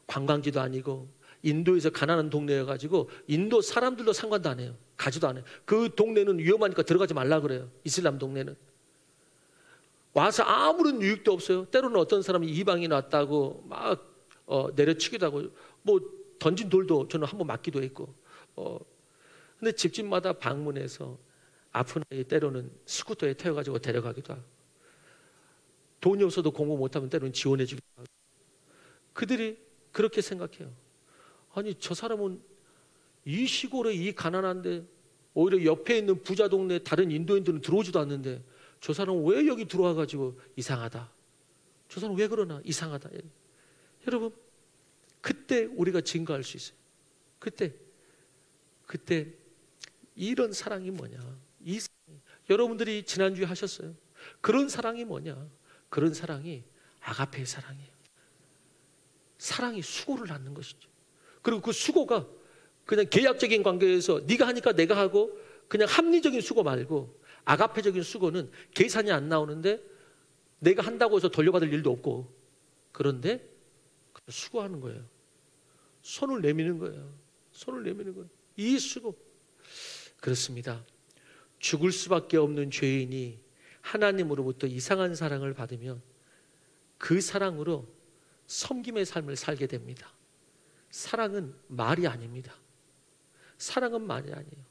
관광지도 아니고 인도에서 가난한 동네여가지고 인도 사람들도 상관도 안 해요. 가지도 않아요. 그 동네는 위험하니까 들어가지 말라 그래요. 이슬람 동네는. 와서 아무런 유익도 없어요. 때로는 어떤 사람이 이방인 왔다고 막 내려치기도 하고, 뭐 던진 돌도 저는 한번 맞기도 했고, 근데 집집마다 방문해서 아픈 아이 때로는 스쿠터에 태워가지고 데려가기도 하고, 돈이 없어도 공부 못하면 때로는 지원해주기도 하고. 그들이 그렇게 생각해요. 아니, 저 사람은 이 시골에 이 가난한데 오히려 옆에 있는 부자 동네 다른 인도인들은 들어오지도 않는데 저 사람은 왜 여기 들어와가지고 이상하다, 저 사람 왜 그러나 이상하다. 여러분, 그때 우리가 증거할 수 있어요. 그때 이런 사랑이 뭐냐, 이 사랑이, 여러분들이 지난주에 하셨어요. 그런 사랑이 뭐냐, 그런 사랑이 아가페의 사랑이에요. 사랑이 수고를 낳는 것이죠. 그리고 그 수고가 그냥 계약적인 관계에서 네가 하니까 내가 하고, 그냥 합리적인 수고 말고 아가페적인 수고는 계산이 안 나오는데 내가 한다고 해서 돌려받을 일도 없고, 그런데 수고하는 거예요. 손을 내미는 거예요. 손을 내미는 거예요. 이 수고. 그렇습니다. 죽을 수밖에 없는 죄인이 하나님으로부터 이상한 사랑을 받으면 그 사랑으로 섬김의 삶을 살게 됩니다. 사랑은 말이 아닙니다. 사랑은 말이 아니에요.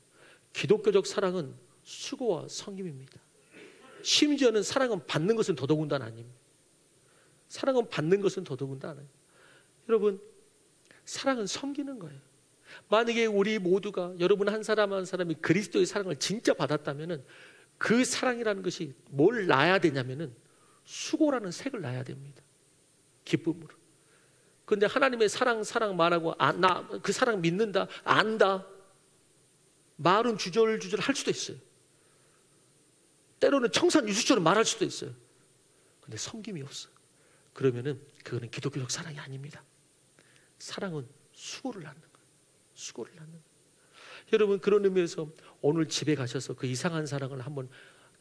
기독교적 사랑은 수고와 섬김입니다. 심지어는 사랑은 받는 것은 더더군다나 아닙니다. 사랑은 받는 것은 더더군다나 아니에요. 여러분, 사랑은 섬기는 거예요. 만약에 우리 모두가, 여러분 한 사람 한 사람이 그리스도의 사랑을 진짜 받았다면은 그 사랑이라는 것이 뭘 낳아야 되냐면은 수고라는 색을 낳아야 됩니다. 기쁨으로. 그런데 하나님의 사랑 말하고 나 그 사랑 믿는다, 안다, 말은 주절주절 할 수도 있어요. 때로는 청산유수처럼 말할 수도 있어요. 그런데 섬김이 없어. 그러면은 그거는 기독교적 사랑이 아닙니다. 사랑은 수고를 낳는 거예요. 수고를 낳는 거예요. 여러분, 그런 의미에서 오늘 집에 가셔서 그 이상한 사랑을 한번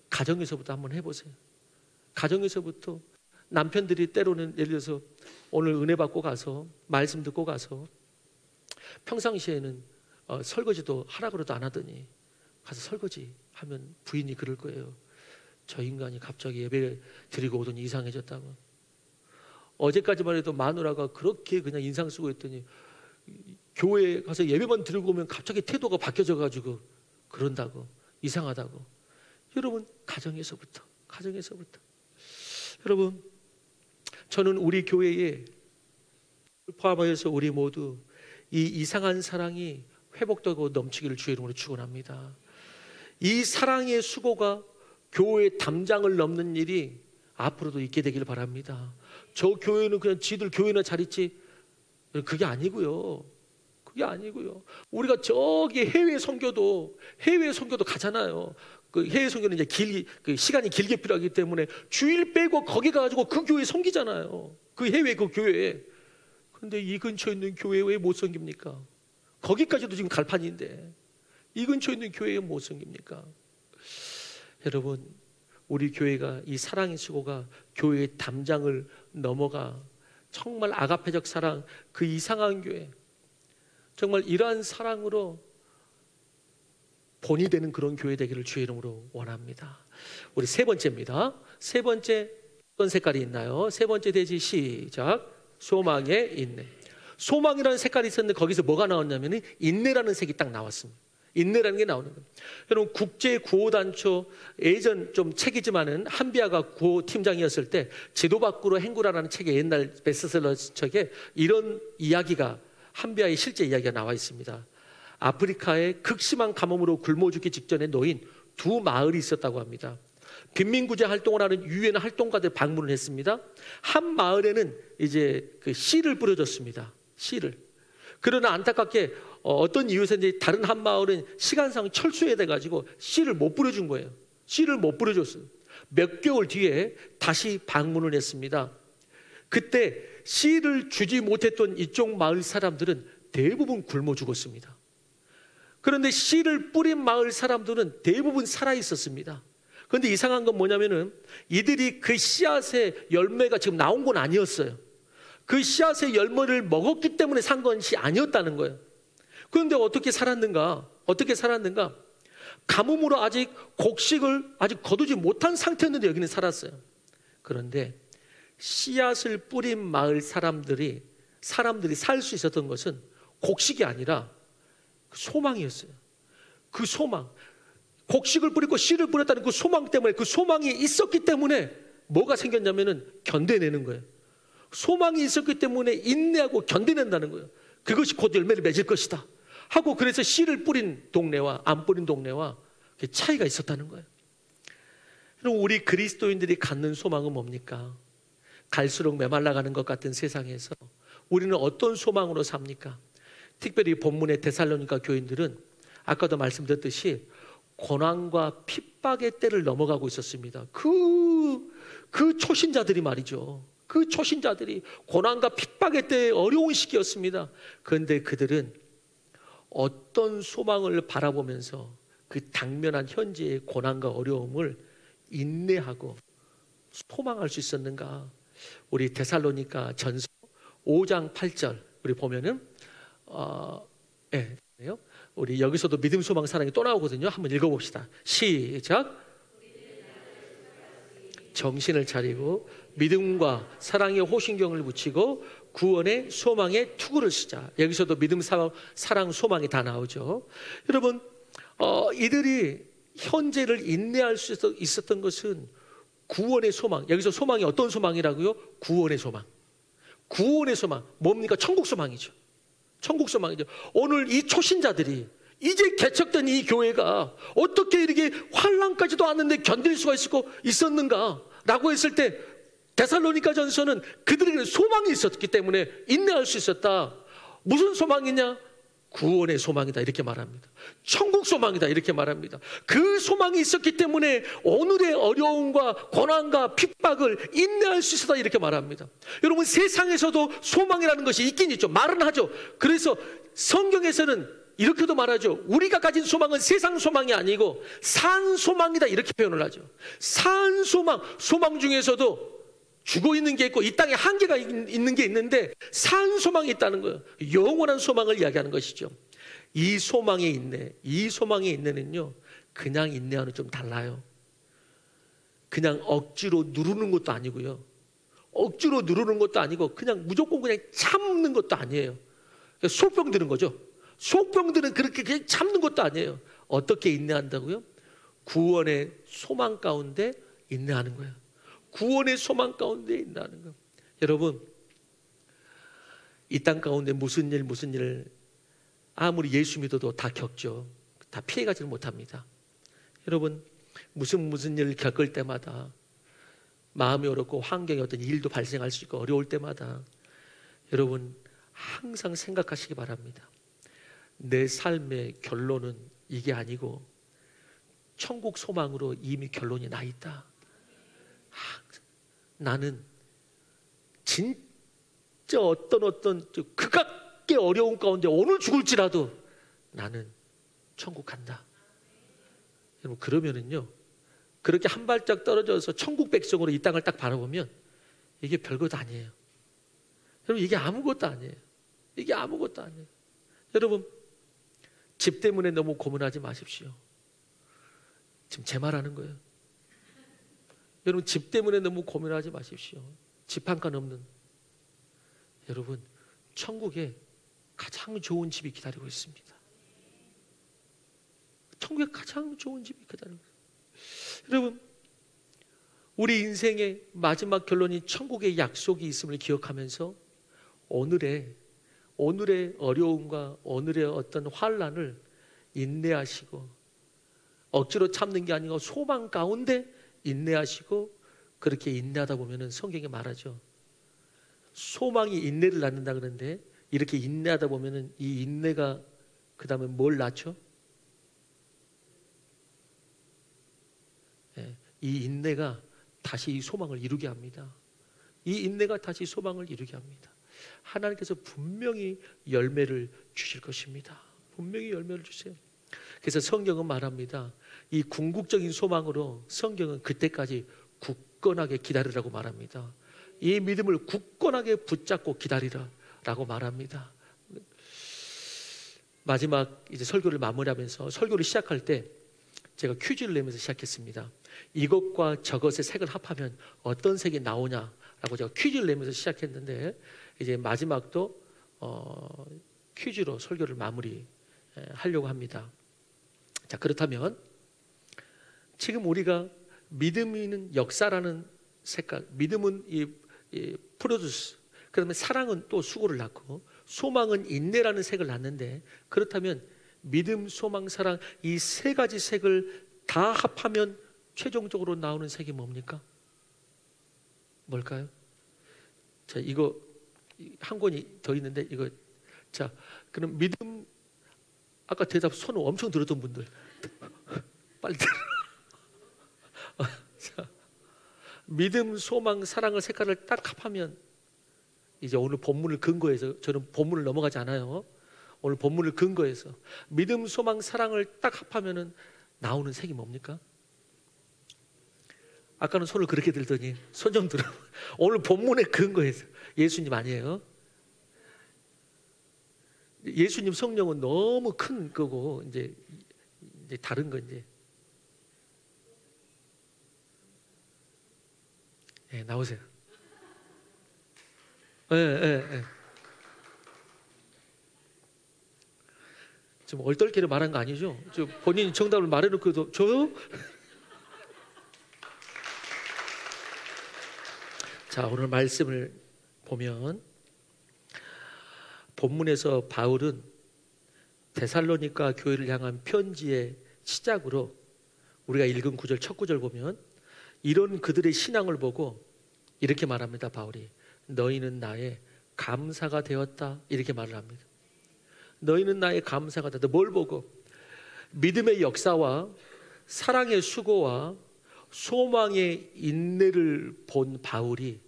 가정에서부터 한번 해보세요. 가정에서부터 남편들이 때로는 예를 들어서 오늘 은혜 받고 가서 말씀 듣고 가서 평상시에는 설거지도 하라 그래도 안 하더니 가서 설거지 하면 부인이 그럴 거예요. 저 인간이 갑자기 예배 드리고 오더니 이상해졌다고. 어제까지만 해도 마누라가 그렇게 그냥 인상 쓰고 있더니 교회에 가서 예배만 드리고 오면 갑자기 태도가 바뀌어져 가지고 그런다고, 이상하다고. 여러분, 가정에서부터. 여러분, 저는 우리 교회에 포함하여서 우리 모두 이 이상한 사랑이 회복되고 넘치기를 주의 이름으로 축원합니다. 이 사랑의 수고가 교회의 담장을 넘는 일이 앞으로도 있게 되기를 바랍니다. 저 교회는 그냥 지들 교회나 잘 있지, 그게 아니고요. 우리가 저기 해외 선교도 가잖아요. 그 해외 선교는 이제 그 시간이 길게 필요하기 때문에 주일 빼고 거기 가가지고 그 교회 섬기잖아요. 그 해외 그 교회에. 그런데 이 근처에 있는 교회에 왜 못 섬깁니까? 거기까지도 지금 갈판인데 이 근처에 있는 교회에 못 섬깁니까? 여러분, 우리 교회가 이 사랑의 수고가 교회의 담장을 넘어가 정말 아가페적 사랑, 그 이상한 교회, 정말 이러한 사랑으로 본이 되는 그런 교회 되기를 주의 이름으로 원합니다. 우리 세 번째입니다. 세 번째, 어떤 색깔이 있나요? 세 번째 대지 시작. 소망의 인내. 소망이라는 색깔이 있었는데 거기서 뭐가 나왔냐면 인내라는 색이 딱 나왔습니다. 인내라는 게 나오는 거예요. 여러분 국제 구호단초 예전 좀 책이지만은 한비아가 구호 팀장이었을 때 지도 밖으로 행구라라는 책에 옛날 베스트셀러 책에 이런 이야기가 한비아의 실제 이야기가 나와 있습니다. 아프리카에 극심한 가뭄으로 굶어 죽기 직전에 놓인 두 마을이 있었다고 합니다. 빈민구제 활동을 하는 유엔 활동가들 방문을 했습니다. 한 마을에는 이제 그 씨를 뿌려줬습니다. 씨를. 그러나 안타깝게 어떤 이유에서인지 다른 한 마을은 시간상 철수해야 돼가지고 씨를 못 뿌려준 거예요. 씨를 못 뿌려줬어요. 몇 개월 뒤에 다시 방문을 했습니다. 그때 씨를 주지 못했던 이쪽 마을 사람들은 대부분 굶어 죽었습니다. 그런데 씨를 뿌린 마을 사람들은 대부분 살아 있었습니다. 그런데 이상한 건 뭐냐면은 이들이 그 씨앗의 열매가 지금 나온 건 아니었어요. 그 씨앗의 열매를 먹었기 때문에 산 것이 아니었다는 거예요. 그런데 어떻게 살았는가? 어떻게 살았는가? 가뭄으로 아직 곡식을 아직 거두지 못한 상태였는데 여기는 살았어요. 그런데 씨앗을 뿌린 마을 사람들이 살 수 있었던 것은 곡식이 아니라 소망이었어요. 그 소망. 곡식을 뿌리고 씨를 뿌렸다는 그 소망 때문에, 그 소망이 있었기 때문에 뭐가 생겼냐면은 견뎌내는 거예요. 소망이 있었기 때문에 인내하고 견뎌낸다는 거예요. 그것이 곧 열매를 맺을 것이다 하고, 그래서 씨를 뿌린 동네와 안 뿌린 동네와 차이가 있었다는 거예요. 그럼 우리 그리스도인들이 갖는 소망은 뭡니까? 갈수록 메말라가는 것 같은 세상에서 우리는 어떤 소망으로 삽니까? 특별히 본문의 데살로니가 교인들은 아까도 말씀드렸듯이 고난과 핍박의 때를 넘어가고 있었습니다. 그 초신자들이 말이죠. 그 초신자들이 고난과 핍박의 때에 어려운 시기였습니다. 그런데 그들은 어떤 소망을 바라보면서 그 당면한 현재의 고난과 어려움을 인내하고 소망할 수 있었는가? 우리 데살로니가 전서 5장 8절 우리 보면은 우리 여기서도 믿음, 소망, 사랑이 또 나오거든요. 한번 읽어봅시다. 시작. 정신을 차리고 믿음과 사랑의 호신경을 붙이고 구원의 소망의 투구를 쓰자. 여기서도 믿음, 사랑, 소망이 다 나오죠. 여러분, 이들이 현재를 인내할 수 있었던 것은 구원의 소망. 여기서 소망이 어떤 소망이라고요? 구원의 소망. 구원의 소망. 뭡니까? 천국 소망이죠. 천국 소망이죠. 오늘 이 초신자들이 이제 개척된 이 교회가 어떻게 이렇게 환난까지도 왔는데 견딜 수가 있었는가 라고 했을 때 데살로니가 전서는 그들에게 소망이 있었기 때문에 인내할 수 있었다. 무슨 소망이냐? 구원의 소망이다 이렇게 말합니다. 천국 소망이다 이렇게 말합니다. 그 소망이 있었기 때문에 오늘의 어려움과 고난과 핍박을 인내할 수 있었다 이렇게 말합니다. 여러분, 세상에서도 소망이라는 것이 있긴 있죠. 말은 하죠. 그래서 성경에서는 이렇게도 말하죠. 우리가 가진 소망은 세상 소망이 아니고 산 소망이다 이렇게 표현을 하죠. 산 소망, 소망 중에서도 죽어 있는 게 있고 이 땅에 한계가 있는 게 있는데 산 소망이 있다는 거예요. 영원한 소망을 이야기하는 것이죠. 이 소망의 인내, 이 소망의 인내는요, 그냥 인내와는 좀 달라요. 그냥 억지로 누르는 것도 아니고요, 억지로 누르는 것도 아니고 그냥 무조건 그냥 참는 것도 아니에요. 속병 드는 거죠. 속병들은 그렇게 그냥 참는 것도 아니에요. 어떻게 인내한다고요? 구원의 소망 가운데 인내하는 거예요. 구원의 소망 가운데 인내하는 거예요. 여러분, 이 땅 가운데 무슨 일 아무리 예수 믿어도 다 겪죠. 다 피해가지는 못합니다. 여러분, 무슨 일을 겪을 때마다 마음이 어렵고 환경에 어떤 일도 발생할 수 있고 어려울 때마다 여러분 항상 생각하시기 바랍니다. 내 삶의 결론은 이게 아니고 천국 소망으로 이미 결론이 나 있다. 나는 진짜 어떤 극악의 어려움 가운데 오늘 죽을지라도 나는 천국 간다. 여러분, 그러면은요, 그렇게 한 발짝 떨어져서 천국 백성으로 이 땅을 딱 바라보면 이게 별것도 아니에요. 여러분, 이게 아무것도 아니에요. 이게 아무것도 아니에요. 여러분, 집 때문에 너무 고민하지 마십시오. 지금 제 말하는 거예요. 여러분, 집 때문에 너무 고민하지 마십시오. 집 한 칸 없는 여러분, 천국에 가장 좋은 집이 기다리고 있습니다. 천국에 가장 좋은 집이 기다리고 있습니다. 여러분, 우리 인생의 마지막 결론이 천국의 약속이 있음을 기억하면서 오늘의 어려움과 오늘의 어떤 환난을 인내하시고, 억지로 참는 게 아니고 소망 가운데 인내하시고, 그렇게 인내하다 보면은 성경에 말하죠. 소망이 인내를 낳는다 그러는데, 이렇게 인내하다 보면은 이 인내가 그 다음에 뭘 낳죠? 이 인내가 다시 이 소망을 이루게 합니다. 이 인내가 다시 소망을 이루게 합니다. 하나님께서 분명히 열매를 주실 것입니다. 분명히 열매를 주세요. 그래서 성경은 말합니다. 이 궁극적인 소망으로 성경은 그때까지 굳건하게 기다리라고 말합니다. 이 믿음을 굳건하게 붙잡고 기다리라 라고 말합니다. 마지막 이제 설교를 마무리하면서, 설교를 시작할 때 제가 퀴즈를 내면서 시작했습니다. 이것과 저것의 색을 합하면 어떤 색이 나오냐라고 제가 퀴즈를 내면서 시작했는데, 이제 마지막도 퀴즈로 설교를 마무리하려고 합니다. 자, 그렇다면 지금 우리가 믿음은 역사라는 색깔, 믿음은 이 프로듀스, 그다음에 사랑은 또 수고를 낳고, 소망은 인내라는 색을 낳는데, 그렇다면 믿음, 소망, 사랑, 이 세 가지 색을 다 합하면 최종적으로 나오는 색이 뭡니까? 뭘까요? 자, 이거 한 권이 더 있는데, 이거, 자, 그럼 믿음, 아까 대답 손을 엄청 들었던 분들 빨리 들어. 자, 믿음, 소망, 사랑의 색깔을 딱 합하면, 이제 오늘 본문을 근거해서, 저는 본문을 넘어가지 않아요. 오늘 본문을 근거해서 믿음, 소망, 사랑을 딱 합하면은 나오는 색이 뭡니까? 아까는 손을 그렇게 들더니 손 좀 들어. 오늘 본문에 근거해서. 예수님 아니에요? 예수님 성령은 너무 큰 거고, 이제 다른 거 이제. 네, 나오세요. 네. 좀 얼떨결에 말한 거 아니죠? 본인이 정답을 말해놓고도 저요? 자, 오늘 말씀을 보면 본문에서 바울은 데살로니가 교회를 향한 편지의 시작으로 우리가 읽은 구절, 첫 구절 보면 이런 그들의 신앙을 보고 이렇게 말합니다. 바울이 너희는 나의 감사가 되었다, 이렇게 말을 합니다. 너희는 나의 감사가 되었다. 뭘 보고? 믿음의 역사와 사랑의 수고와 소망의 인내를 본 바울이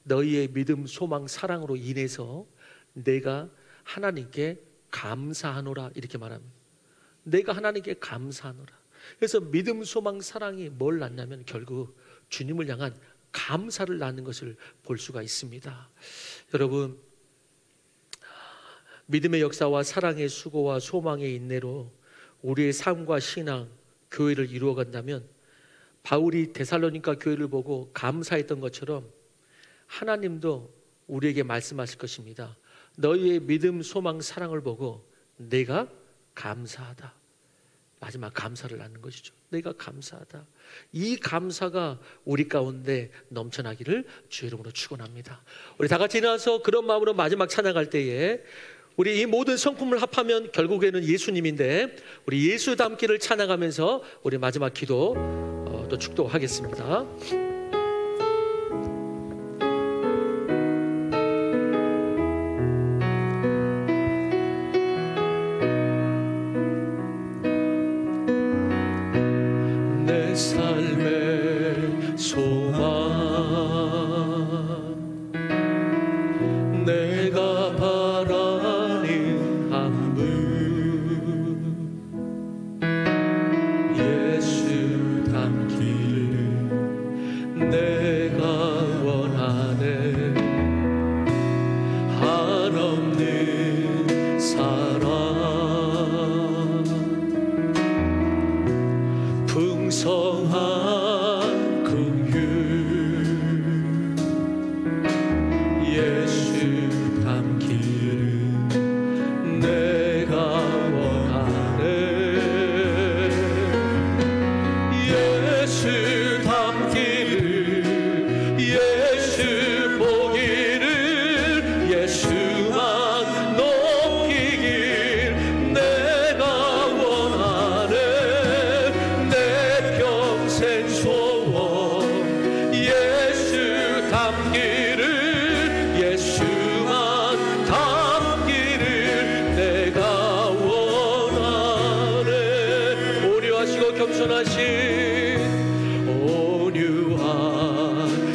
너희의 믿음, 소망, 사랑으로 인해서 내가 하나님께 감사하노라, 이렇게 말합니다. 내가 하나님께 감사하노라. 그래서 믿음, 소망, 사랑이 뭘 낳냐면 결국 주님을 향한 감사를 낳는 것을 볼 수가 있습니다. 여러분, 믿음의 역사와 사랑의 수고와 소망의 인내로 우리의 삶과 신앙, 교회를 이루어간다면 바울이 데살로니가 교회를 보고 감사했던 것처럼 하나님도 우리에게 말씀하실 것입니다. 너희의 믿음, 소망, 사랑을 보고 내가 감사하다. 마지막 감사를 낳는 것이죠. 내가 감사하다. 이 감사가 우리 가운데 넘쳐나기를 주의 이름으로 축원합니다. 우리 다 같이 일어나서 그런 마음으로 마지막 찬양할 때에 우리 이 모든 성품을 합하면 결국에는 예수님인데, 우리 예수 닮기를 찬양하면서 우리 마지막 기도 또 축도하겠습니다. 내 삶의 소망, 내가 바라는 한 분, 예수 닮기를 내가 원하네. 한없는 사랑, 풍성한 긍휼, 겸손하신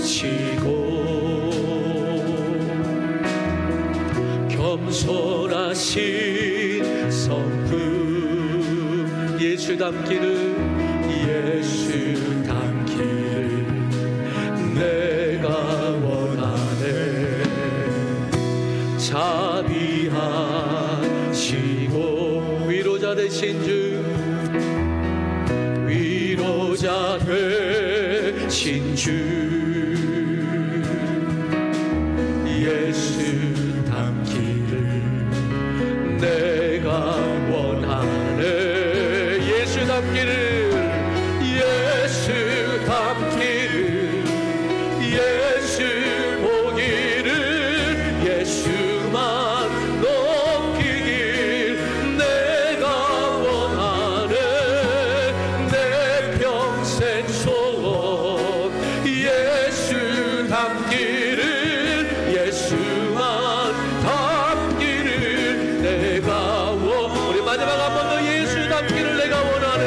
온유하시고 겸손하신 성품 예수 닮기를 내가 원하네 자비하시고 위로자 되신 주 위로자 되신 주 예수 닮기를 내가 원하네 예수 닮기를 예수 보기를 예수만 높이길 내가 원하네 내 평생 소원 예수 닮기를 예수만 닮기를 내가 우리 마지막 한 번 더 예수 닮기를 내가 원하네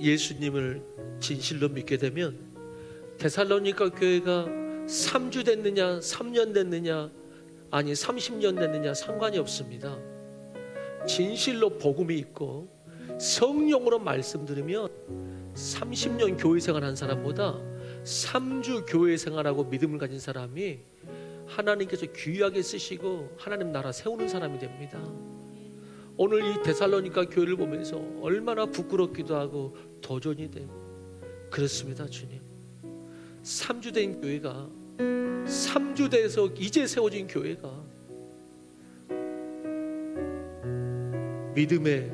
예수님을 진실로 믿게 되면 데살로니가 교회가 3주 됐느냐 3년 됐느냐 아니 30년 됐느냐 상관이 없습니다. 진실로 복음이 있고 성령으로 말씀 들으면 30년 교회 생활한 사람보다 3주 교회 생활하고 믿음을 가진 사람이 하나님께서 귀하게 쓰시고 하나님 나라 세우는 사람이 됩니다. 오늘 이 데살로니가 교회를 보면서 얼마나 부끄럽기도 하고 도전이 되고 그렇습니다. 주님 3주 된 교회가 3주 돼서 이제 세워진 교회가 믿음의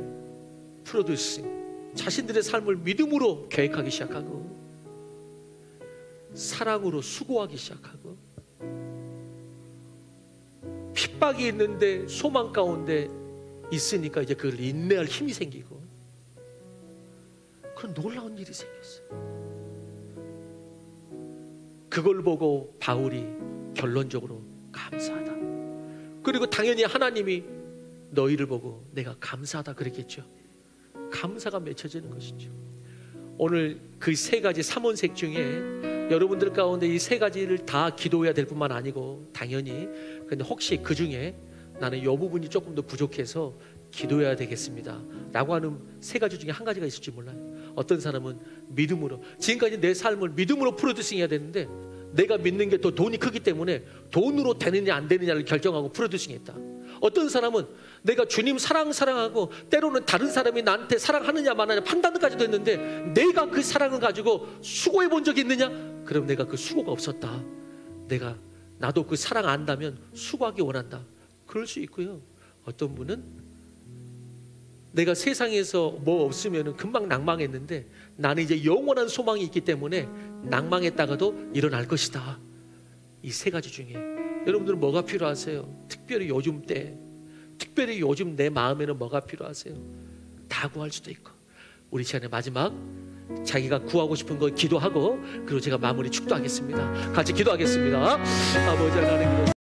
프로듀싱 자신들의 삶을 믿음으로 계획하기 시작하고 사랑으로 수고하기 시작하고 핍박이 있는데 소망 가운데 있으니까 이제 그걸 인내할 힘이 생기고 그런 놀라운 일이 생겼어요. 그걸 보고 바울이 결론적으로 감사하다. 그리고 당연히 하나님이 너희를 보고 내가 감사하다 그랬겠죠. 감사가 맺혀지는 것이죠. 오늘 그 세 가지 삼원색 중에 여러분들 가운데 이 세 가지를 다 기도해야 될 뿐만 아니고 당연히 근데 혹시 그 중에 나는 이 부분이 조금 더 부족해서 기도해야 되겠습니다 라고 하는 세 가지 중에 한 가지가 있을지 몰라요. 어떤 사람은 믿음으로 지금까지 내 삶을 믿음으로 프로듀싱 해야 되는데 내가 믿는 게 더 돈이 크기 때문에 돈으로 되느냐 안 되느냐를 결정하고 프로듀싱 했다. 어떤 사람은 내가 주님 사랑하고 때로는 다른 사람이 나한테 사랑하느냐 마느냐 판단까지도 했는데 내가 그 사랑을 가지고 수고해 본 적이 있느냐? 그럼 내가 그 수고가 없었다. 나도 그 사랑 안다면 수고하기 원한다. 그럴 수 있고요. 어떤 분은 내가 세상에서 뭐 없으면 금방 낭망했는데 나는 이제 영원한 소망이 있기 때문에 낭망했다가도 일어날 것이다. 이 세 가지 중에 여러분들은 뭐가 필요하세요? 특별히 요즘 내 마음에는 뭐가 필요하세요? 다 구할 수도 있고 우리 시간에 마지막 자기가 구하고 싶은 거 기도하고 그리고 제가 마무리 축도하겠습니다. 같이 기도하겠습니다. 아버지 하나님